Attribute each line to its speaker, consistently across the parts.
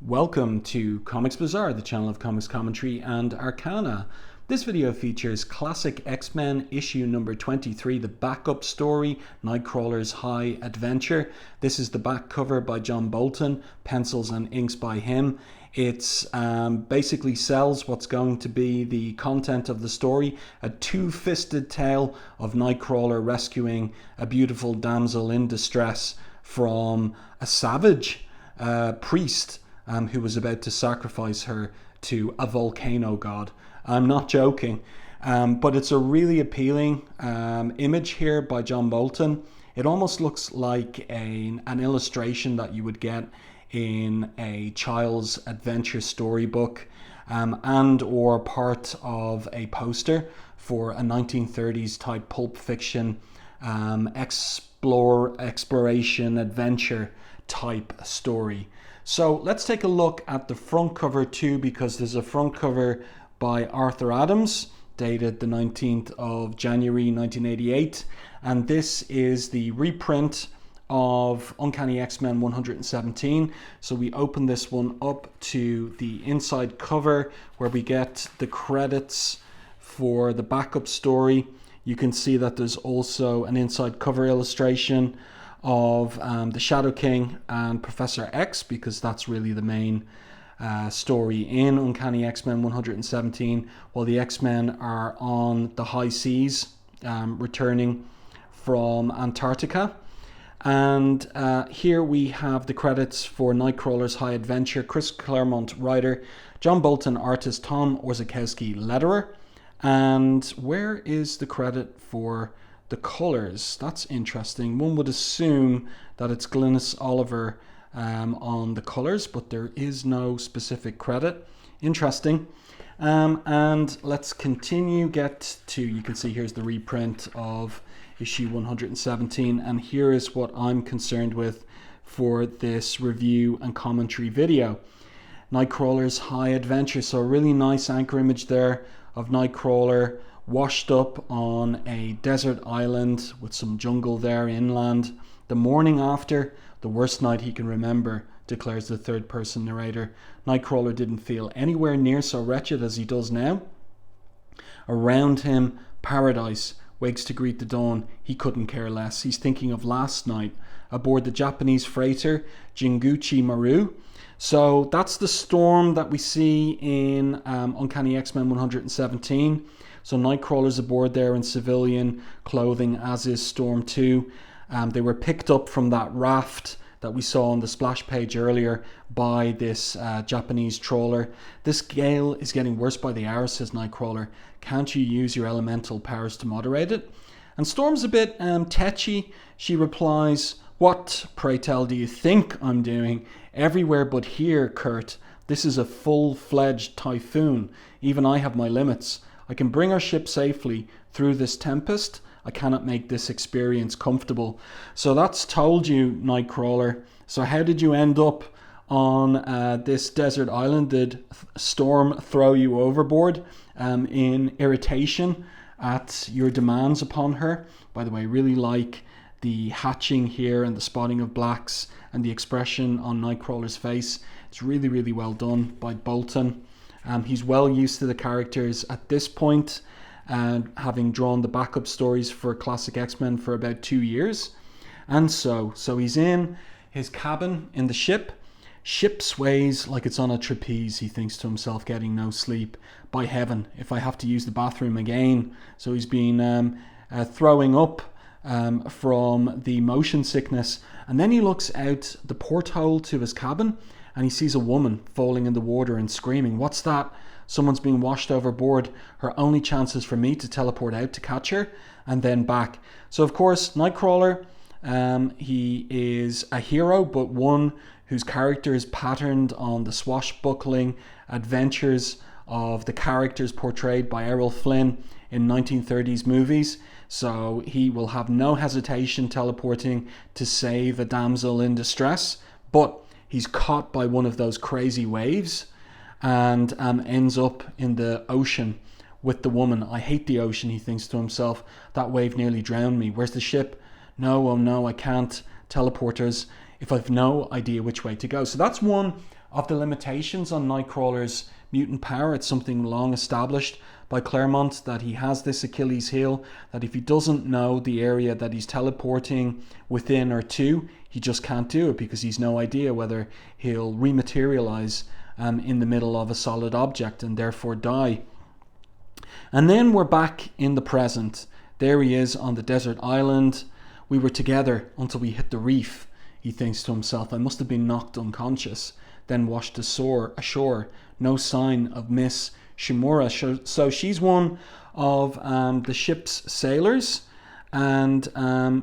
Speaker 1: Welcome to Comics Bazaar, the channel of comics commentary and arcana. This video features Classic X-Men issue number 23, the backup story, Nightcrawler's High Adventure. This is the back cover by John Bolton, pencils and inks by him. It's basically sells what's going to be the content of the story, a two-fisted tale of Nightcrawler rescuing a beautiful damsel in distress from a savage priest who was about to sacrifice her to a volcano god. I'm not joking, but it's a really appealing image here by John Bolton. It almost looks like an illustration that you would get in a child's adventure storybook, and or part of a poster for a 1930s type pulp fiction exploration adventure type story. So let's take a look at the front cover too, because there's a front cover by Arthur Adams dated the 19th of January 1988, and this is the reprint of Uncanny X-Men 117. So we open this one up to the inside cover where we get the credits for the backup story. You can see that there's also an inside cover illustration of the Shadow King and Professor X, because that's really the main story in Uncanny X-Men 117, while the X-Men are on the high seas, returning from Antarctica. And here we have the credits for Nightcrawler's High Adventure. Chris Claremont, writer; John Bolton, artist; Tom Orzechowski, letterer. And where is the credit for the colours? That's interesting. One would assume that it's Glynis Oliver on the colours, but there is no specific credit. Interesting. And let's continue. You can see here's the reprint of issue 117, and here is what I'm concerned with for this review and commentary video. Nightcrawler's High Adventure. So a really nice anchor image there of Nightcrawler washed up on a desert island with some jungle there inland. The morning after, the worst night he can remember, declares the third person narrator. Nightcrawler didn't feel anywhere near so wretched as he does now. Around him, paradise wakes to greet the dawn. He couldn't care less. He's thinking of last night aboard the Japanese freighter Jinguchi Maru. So that's the storm that we see in Uncanny X-Men 117. So Nightcrawler's aboard there in civilian clothing, as is Storm 2. They were picked up from that raft that we saw on the splash page earlier by this Japanese trawler. This gale is getting worse by the hour, says Nightcrawler. Can't you use your elemental powers to moderate it? And Storm's a bit tetchy. She replies, "What, pray tell, do you think I'm doing? Everywhere but here, Kurt. This is a full-fledged typhoon. Even I have my limits. I can bring our ship safely through this tempest. I cannot make this experience comfortable." So that's told you, Nightcrawler. So how did you end up on this desert island? Did Storm throw you overboard in irritation at your demands upon her? By the way, really like the hatching here and the spotting of blacks and the expression on Nightcrawler's face. It's really, really well done by Bolton. He's well used to the characters at this point, having drawn the backup stories for Classic X-Men for about 2 years. And so he's in his cabin in the ship. Ship sways like it's on a trapeze, he thinks to himself, getting no sleep. By heaven, if I have to use the bathroom again. So he's been throwing up from the motion sickness. And then he looks out the porthole to his cabin, and he sees a woman falling in the water and screaming, "What's that? Someone's being washed overboard. Her only chance is for me to teleport out to catch her and then back." So of course, Nightcrawler, he is a hero, but one whose character is patterned on the swashbuckling adventures of the characters portrayed by Errol Flynn in 1930s movies. So he will have no hesitation teleporting to save a damsel in distress, but he's caught by one of those crazy waves and ends up in the ocean with the woman. "I hate the ocean," he thinks to himself. "That wave nearly drowned me. Where's the ship? No, oh no, I can't. Teleporters. If I've no idea which way to go." So that's one of the limitations on Nightcrawler's mutant power. It's something long established by Claremont, that he has this Achilles heel, that if he doesn't know the area that he's teleporting within or to, he just can't do it, because he's no idea whether he'll rematerialize in the middle of a solid object and therefore die. And then we're back in the present. There he is on the desert island. We were together until we hit the reef, he thinks to himself. I must have been knocked unconscious, then washed ashore. No sign of Miss Shimura. So she's one of the ship's sailors, and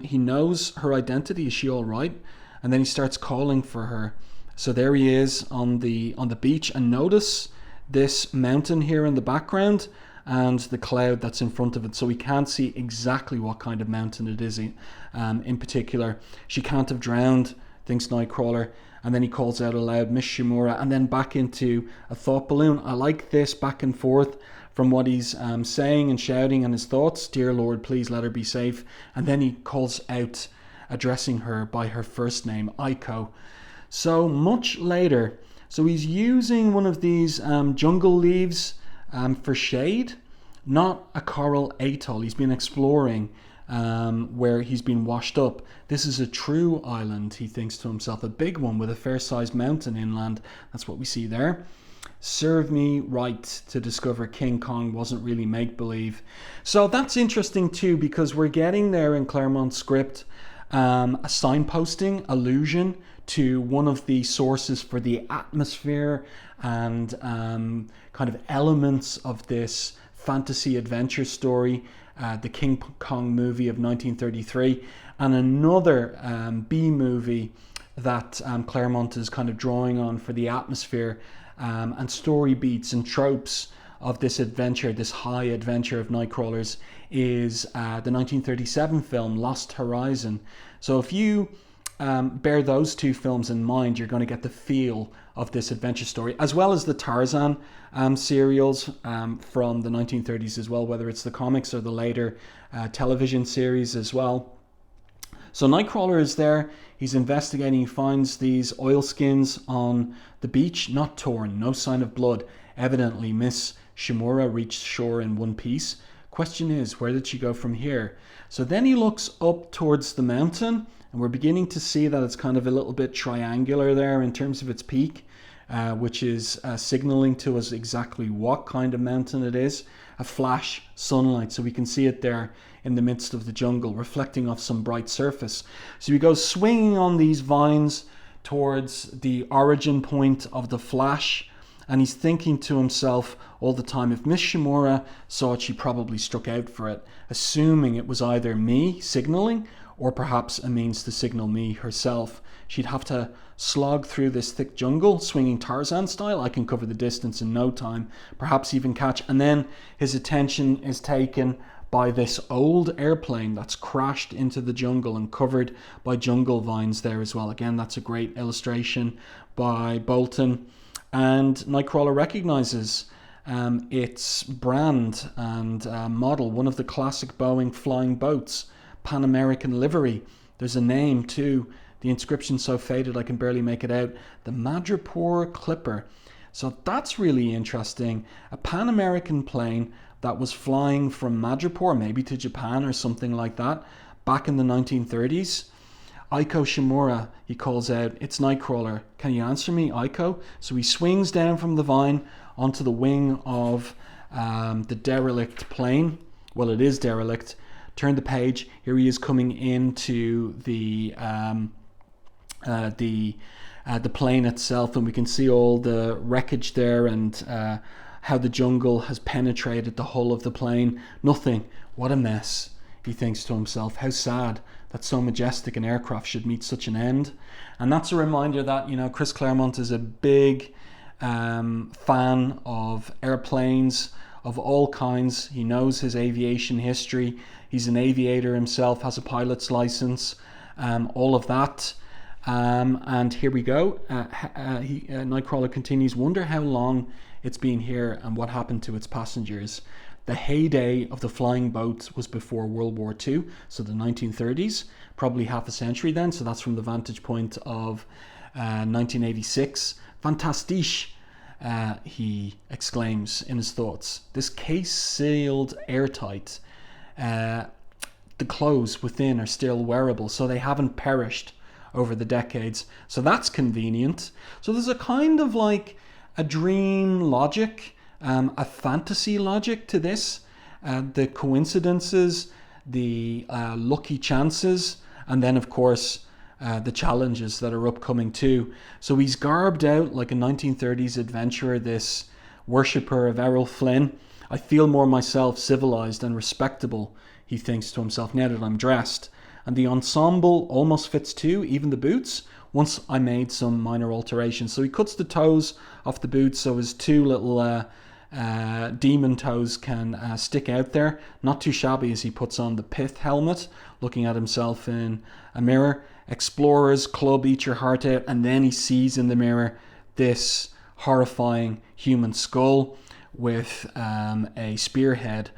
Speaker 1: he knows her identity. Is she all right? And then he starts calling for her. So there he is on the beach, and notice this mountain here in the background and the cloud that's in front of it. So we can't see exactly what kind of mountain it is in particular. She can't have drowned, thinks Nightcrawler. And then he calls out aloud, Miss Shimura, and then back into a thought balloon. I like this back and forth from what he's saying and shouting and his thoughts. Dear Lord, please let her be safe. And then he calls out, addressing her by her first name, Aiko. So much later, so he's using one of these jungle leaves for shade, not a coral atoll. He's been exploring where he's been washed up. This is a true island, he thinks to himself, a big one with a fair-sized mountain inland. That's what we see there. Serve me right to discover King Kong wasn't really make-believe. So that's interesting too, because we're getting there in Claremont's script a signposting allusion to one of the sources for the atmosphere and kind of elements of this fantasy adventure story, the King Kong movie of 1933, and another B movie that Claremont is kind of drawing on for the atmosphere and story beats and tropes of this adventure, this high adventure of Nightcrawlers, is the 1937 film Lost Horizon. So if you bear those two films in mind, you're going to get the feel of this adventure story, as well as the Tarzan serials from the 1930s as well, whether it's the comics or the later television series as well. So Nightcrawler is there, he's investigating, he finds these oilskins on the beach, not torn, no sign of blood. Evidently Miss Shimura reached shore in one piece. Question is, where did she go from here? So then he looks up towards the mountain, and we're beginning to see that it's kind of a little bit triangular there in terms of its peak, which is signaling to us exactly what kind of mountain it is. A flash sunlight, so we can see it there in the midst of the jungle, reflecting off some bright surface. So he goes swinging on these vines towards the origin point of the flash, and he's thinking to himself all the time, if Miss Shimura saw it, she probably struck out for it, assuming it was either me signaling or perhaps a means to signal me herself. She'd have to slog through this thick jungle, swinging Tarzan style. I can cover the distance in no time, perhaps even catch. And then his attention is taken by this old airplane that's crashed into the jungle and covered by jungle vines there as well. Again, that's a great illustration by Bolton. And Nightcrawler recognizes its brand and model, one of the classic Boeing flying boats, Pan American livery. There's a name too. The inscription so faded I can barely make it out. The Madripoor Clipper. So that's really interesting. A Pan American plane that was flying from Madripoor, maybe to Japan or something like that, back in the 1930s. Aiko Shimura, he calls out, it's Nightcrawler. Can you answer me, Aiko? So he swings down from the vine onto the wing of the derelict plane. Well, it is derelict. Turn the page. Here he is coming into the plane itself, and we can see all the wreckage there and how the jungle has penetrated the hull of the plane. Nothing. What a mess, he thinks to himself. How sad that so majestic an aircraft should meet such an end. And that's a reminder that, you know, Chris Claremont is a big fan of airplanes of all kinds. He knows his aviation history. He's an aviator himself, has a pilot's license, all of that. And here we go. Nightcrawler continues, wonder how long it's been here and what happened to its passengers. The heyday of the flying boats was before World War II, so the 1930s, probably half a century then. So that's from the vantage point of 1986. Fantastisch, he exclaims in his thoughts. This case sealed airtight. The clothes within are still wearable, so they haven't perished over the decades. So that's convenient. So there's a kind of like a dream logic, a fantasy logic to this. The coincidences, the lucky chances, and then of course the challenges that are upcoming too. So he's garbed out like a 1930s adventurer, this worshipper of Errol Flynn. I feel more myself, civilized and respectable, he thinks to himself, now that I'm dressed. And the ensemble almost fits too, even the boots, once I made some minor alterations. So he cuts the toes off the boots so his two little demon toes can stick out there. Not too shabby as he puts on the pith helmet, looking at himself in a mirror. Explorers Club, eat your heart out. And then he sees in the mirror this horrifying human skull with a spearhead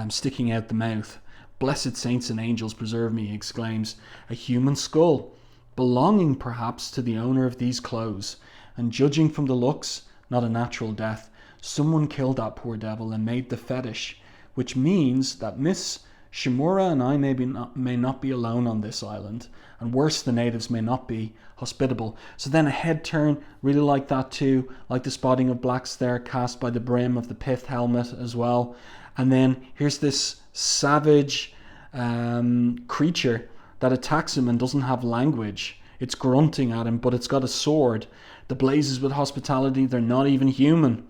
Speaker 1: sticking out the mouth. Blessed saints and angels preserve me, he exclaims. A human skull, belonging perhaps to the owner of these clothes. And judging from the looks, not a natural death. Someone killed that poor devil and made the fetish, which means that Miss Shimura and I may not be alone on this island. And worse, the natives may not be hospitable. So then a head turn, really like that too, like the spotting of blacks there cast by the brim of the pith helmet as well. And then here's this savage creature that attacks him and doesn't have language. It's grunting at him, but it's got a sword. The blazes with hospitality, they're not even human.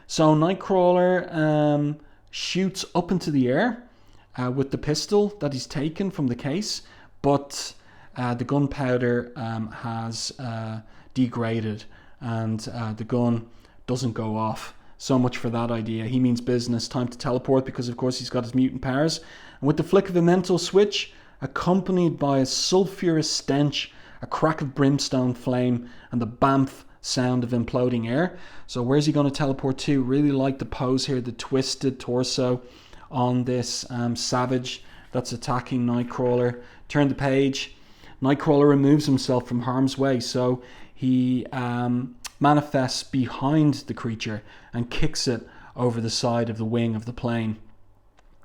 Speaker 1: So Nightcrawler shoots up into the air with the pistol that he's taken from the case, but the gunpowder has degraded and the gun doesn't go off. So much for that idea. He means business. Time to teleport because, of course, he's got his mutant powers. And with the flick of a mental switch, accompanied by a sulphurous stench, a crack of brimstone flame, and the bamf sound of imploding air. So where's he going to teleport to? Really like the pose here, the twisted torso on this savage that's attacking Nightcrawler. Turn the page. Nightcrawler removes himself from harm's way, so he manifests behind the creature and kicks it over the side of the wing of the plane.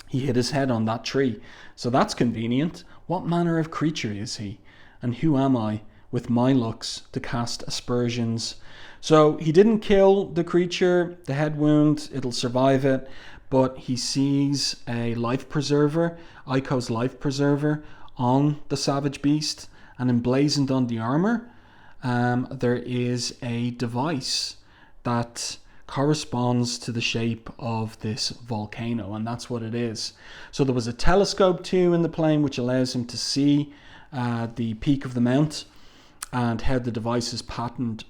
Speaker 1: He hit his head on that tree, so that's convenient. What manner of creature is he? And who am I, with my looks, to cast aspersions? So he didn't kill the creature, the head wound, it'll survive it, but he sees a life preserver, Aiko's life preserver, on the savage beast, and emblazoned on the armor, there is a device that corresponds to the shape of this volcano, and that's what it is. So there was a telescope too in the plane which allows him to see the peak of the mount and how the device is patterned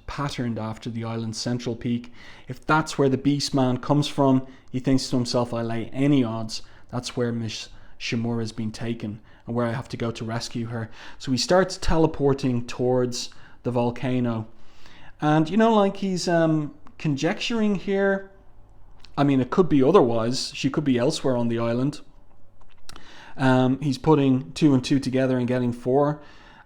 Speaker 1: after the island's central peak. If that's where the beast man comes from, he thinks to himself, I lay any odds that's where Miss Shimura has been taken and where I have to go to rescue her. So he starts teleporting towards the volcano, and like he's conjecturing here. I mean, it could be otherwise. She could be elsewhere on the island. He's putting 2 and 2 together and getting 4,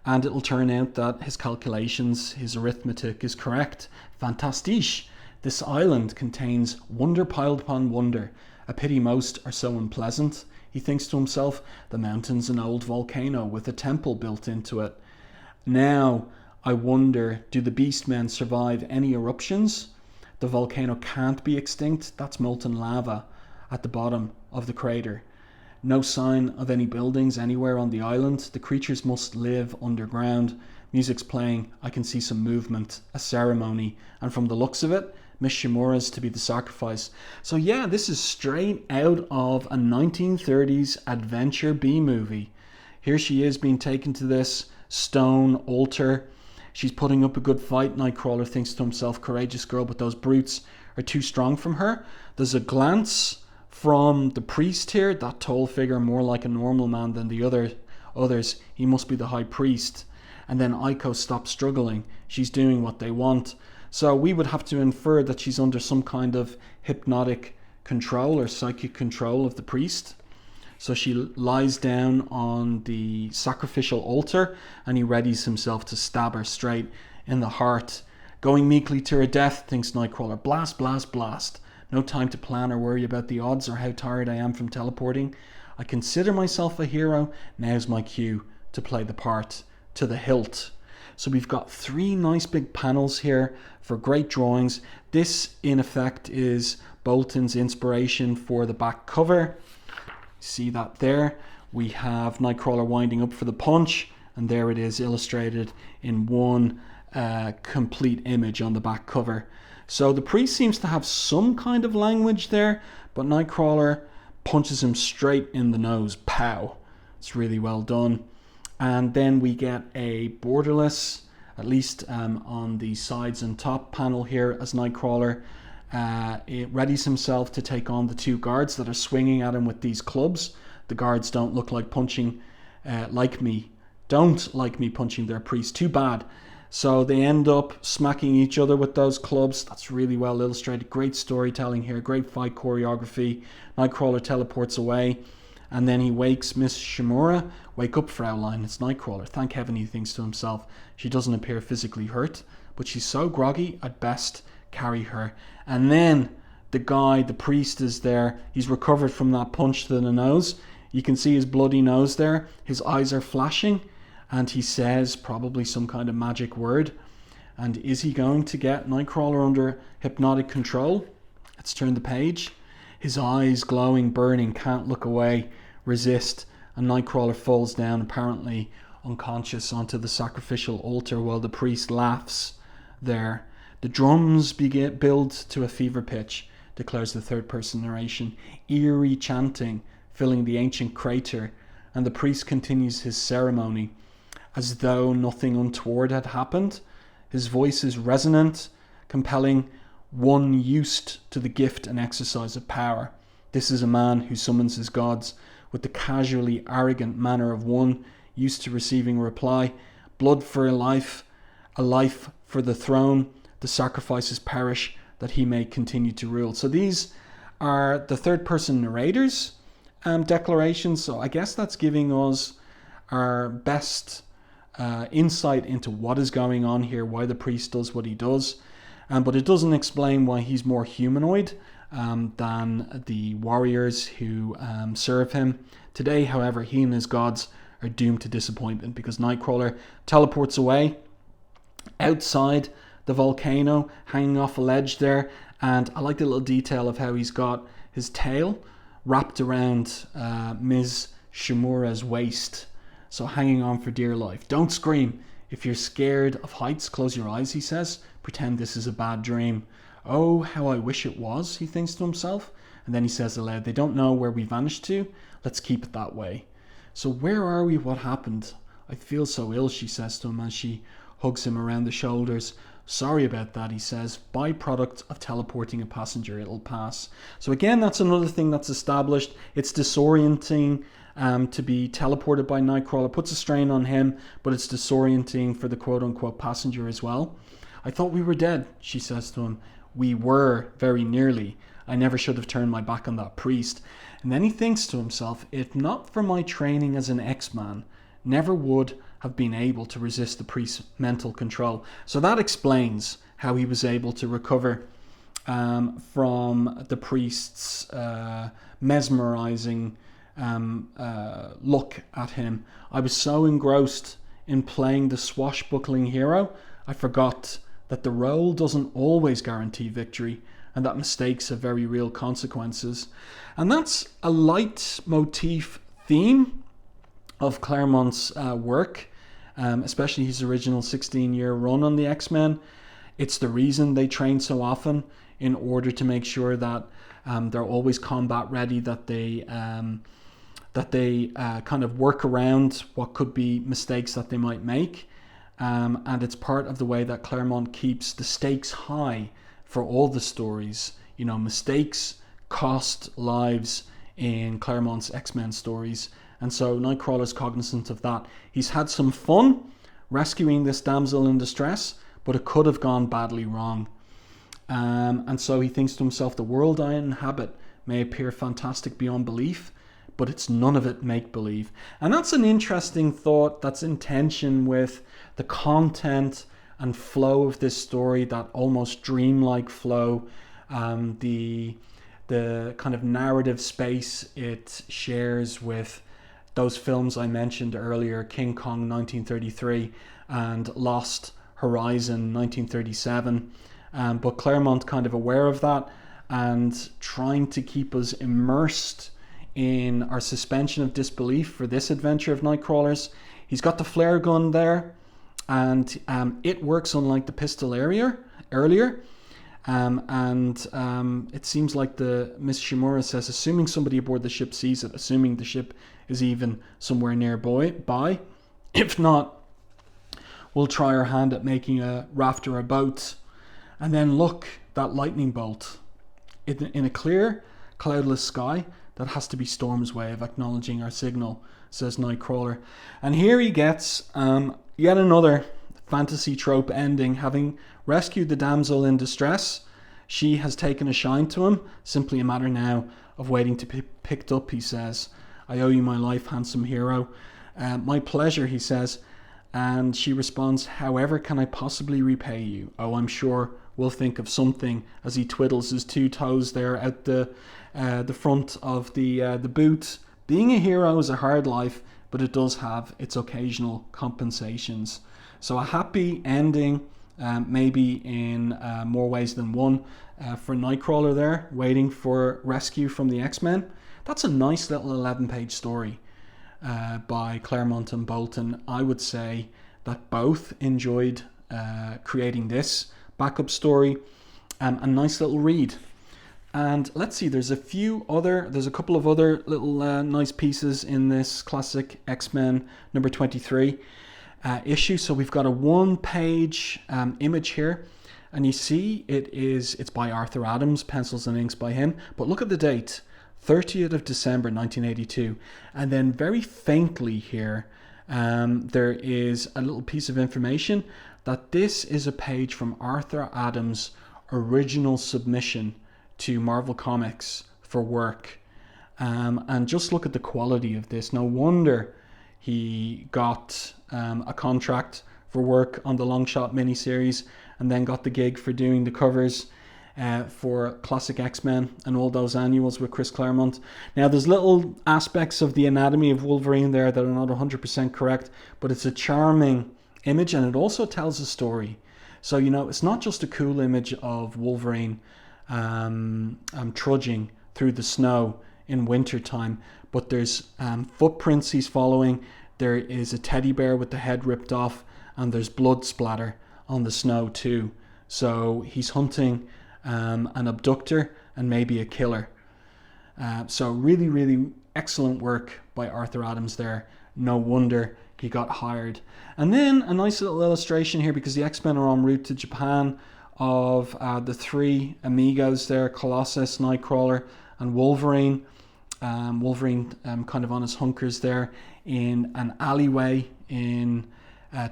Speaker 1: and it'll turn out that his calculations, his arithmetic is correct. Fantastisch. This island contains wonder piled upon wonder. A pity most are so unpleasant, he thinks to himself. The mountain's an old volcano with a temple built into it. Now, I wonder, do the beastmen survive any eruptions? The volcano can't be extinct. That's molten lava at the bottom of the crater. No sign of any buildings anywhere on the island. The creatures must live underground. Music's playing. I can see some movement, a ceremony. And from the looks of it, Miss Shimura's to be the sacrifice. So yeah, this is straight out of a 1930s adventure B-movie. Here she is being taken to this stone altar. She's putting up a good fight. Nightcrawler thinks to himself, courageous girl, but those brutes are too strong from her. There's a glance from the priest here, that tall figure, more like a normal man than the others. He must be the high priest. And then Aiko stops struggling. She's doing what they want. So we would have to infer that she's under some kind of hypnotic control or psychic control of the priest. So she lies down on the sacrificial altar and he readies himself to stab her straight in the heart. Going meekly to her death, thinks Nightcrawler. Blast, blast, blast. No time to plan or worry about the odds or how tired I am from teleporting. I consider myself a hero. Now's my cue to play the part to the hilt. So we've got 3 nice big panels here for great drawings. This, in effect, is Bolton's inspiration for the back cover. See that there? We have Nightcrawler winding up for the punch, and there it is illustrated in one complete image on the back cover. So the priest seems to have some kind of language there, but Nightcrawler punches him straight in the nose. Pow! It's really well done. And then we get a borderless, at least on the sides and top panel here, as Nightcrawler it readies himself to take on the 2 guards that are swinging at him with these clubs. The guards don't look like punching don't like me punching their priest. Too bad. So they end up smacking each other with those clubs. That's really well illustrated. Great storytelling here. Great fight choreography. Nightcrawler teleports away. And then he wakes Miss Shimura. Wake up, Fraulein. It's Nightcrawler. Thank heaven, he thinks to himself. She doesn't appear physically hurt, but she's so groggy, I'd best carry her. And then the priest is there. He's recovered from that punch to the nose. You can see his bloody nose there. His eyes are flashing. And he says probably some kind of magic word. And is he going to get Nightcrawler under hypnotic control? Let's turn the page. His eyes glowing, burning, can't look away, resist. And Nightcrawler falls down, apparently unconscious, onto the sacrificial altar while the priest laughs there. The drums build to a fever pitch, declares the third-person narration. Eerie chanting filling the ancient crater, and the priest continues his ceremony as though nothing untoward had happened. His voice is resonant, compelling one used to the gift and exercise of power. This is a man who summons his gods with the casually arrogant manner of one used to receiving a reply. Blood for a life for the throne. The sacrifices perish that he may continue to rule. So these are the third-person narrators' declarations. So I guess that's giving us our best insight into what is going on here, why the priest does what he does. But it doesn't explain why he's more humanoid than the warriors who serve him. Today, however, he and his gods are doomed to disappointment because Nightcrawler teleports away outside the volcano, hanging off a ledge there. And I like the little detail of how he's got his tail wrapped around Ms. Shimura's waist. So hanging on for dear life. Don't scream. If you're scared of heights, close your eyes, he says. Pretend this is a bad dream. Oh, how I wish it was, he thinks to himself. And then he says aloud, they don't know where we vanished to. Let's keep it that way. So where are we? What happened? I feel so ill, she says to him as she hugs him around the shoulders. Sorry about that, he says. Byproduct of teleporting a passenger, it'll pass. So again, that's another thing that's established. It's disorienting to be teleported by Nightcrawler. Puts a strain on him, but it's disorienting for the quote-unquote passenger as well. I thought we were dead, she says to him. We were, very nearly. I never should have turned my back on that priest. And then he thinks to himself, if not for my training as an X-Man, never would have been able to resist the priest's mental control. So that explains how he was able to recover from the priest's mesmerizing look at him. I was so engrossed in playing the swashbuckling hero, I forgot that the role doesn't always guarantee victory and that mistakes have very real consequences. And that's a leitmotif theme of Claremont's work, especially his original 16-year run on the X-Men. It's the reason they train so often, in order to make sure that they're always combat ready, that they kind of work around what could be mistakes that they might make. And it's part of the way that Claremont keeps the stakes high for all the stories. You know, mistakes cost lives in Claremont's X-Men stories. And so Nightcrawler's cognizant of that. He's had some fun rescuing this damsel in distress, but it could have gone badly wrong. And so he thinks to himself, the world I inhabit may appear fantastic beyond belief, but it's none of it make-believe. And that's an interesting thought that's in tension with the content and flow of this story, that almost dreamlike flow, the kind of narrative space it shares with those films I mentioned earlier, King Kong 1933 and Lost Horizon 1937. But Claremont kind of aware of that and trying to keep us immersed in our suspension of disbelief for this adventure of Nightcrawlers. He's got the flare gun there, and it works unlike the pistol earlier. It seems like the Miss Shimura says, assuming somebody aboard the ship sees it, assuming the ship is even somewhere nearby. If not, we'll try our hand at making a raft or a boat. And then look, that lightning bolt. In a clear, cloudless sky, that has to be Storm's way of acknowledging our signal, says Nightcrawler. And here he gets yet another fantasy trope ending. Having rescued the damsel in distress, she has taken a shine to him. Simply a matter now of waiting to be picked up, he says. I owe you my life, handsome hero. My pleasure, he says. And she responds, however can I possibly repay you? Oh, I'm sure we'll think of something, as he twiddles his two toes there out the front of the boot. Being a hero is a hard life, but it does have its occasional compensations. So a happy ending, maybe in more ways than one, for Nightcrawler there, waiting for rescue from the X-Men. That's a nice little 11-page story by Claremont and Bolton. I would say that both enjoyed creating this backup story. A nice little read. And let's see, there's a couple of other little nice pieces in this classic X-Men number 23 issue. So we've got a 1-page image here, and you see it's by Arthur Adams, pencils and inks by him. But look at the date, 30th of December 1982. And then very faintly here, there is a little piece of information that this is a page from Arthur Adams' original submission to Marvel Comics for work. And just look at the quality of this. No wonder he got a contract for work on the Long Shot miniseries and then got the gig for doing the covers for Classic X-Men and all those annuals with Chris Claremont. Now, there's little aspects of the anatomy of Wolverine there that are not 100% correct, but it's a charming image, and it also tells a story. So, it's not just a cool image of Wolverine trudging through the snow in wintertime, but there's footprints he's following. There is a teddy bear with the head ripped off, and there's blood splatter on the snow too. So he's hunting an abductor and maybe a killer. So really, really excellent work by Arthur Adams there. No wonder he got hired. And then a nice little illustration here, because the X-Men are en route to Japan, of the three amigos there, Colossus, Nightcrawler, and Wolverine. Wolverine kind of on his hunkers there in an alleyway in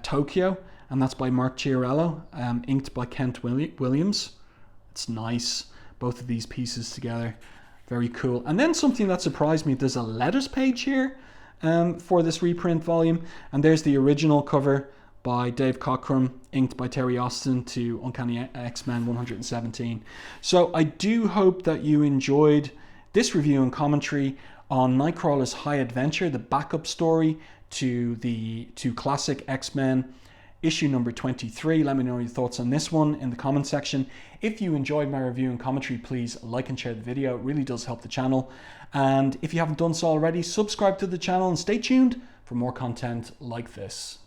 Speaker 1: Tokyo, and that's by Mark Chiarello, inked by Kent Williams. It's nice, both of these pieces together, very cool. And then something that surprised me, there's a letters page here for this reprint volume, and there's the original cover by Dave Cockrum, inked by Terry Austin, to Uncanny X-Men 117. So I do hope that you enjoyed this review and commentary on Nightcrawler's High Adventure, the backup story to Classic X-Men issue number 23. Let me know your thoughts on this one in the comment section. If you enjoyed my review and commentary, please like and share the video. It really does help the channel. And if you haven't done so already, subscribe to the channel and stay tuned for more content like this.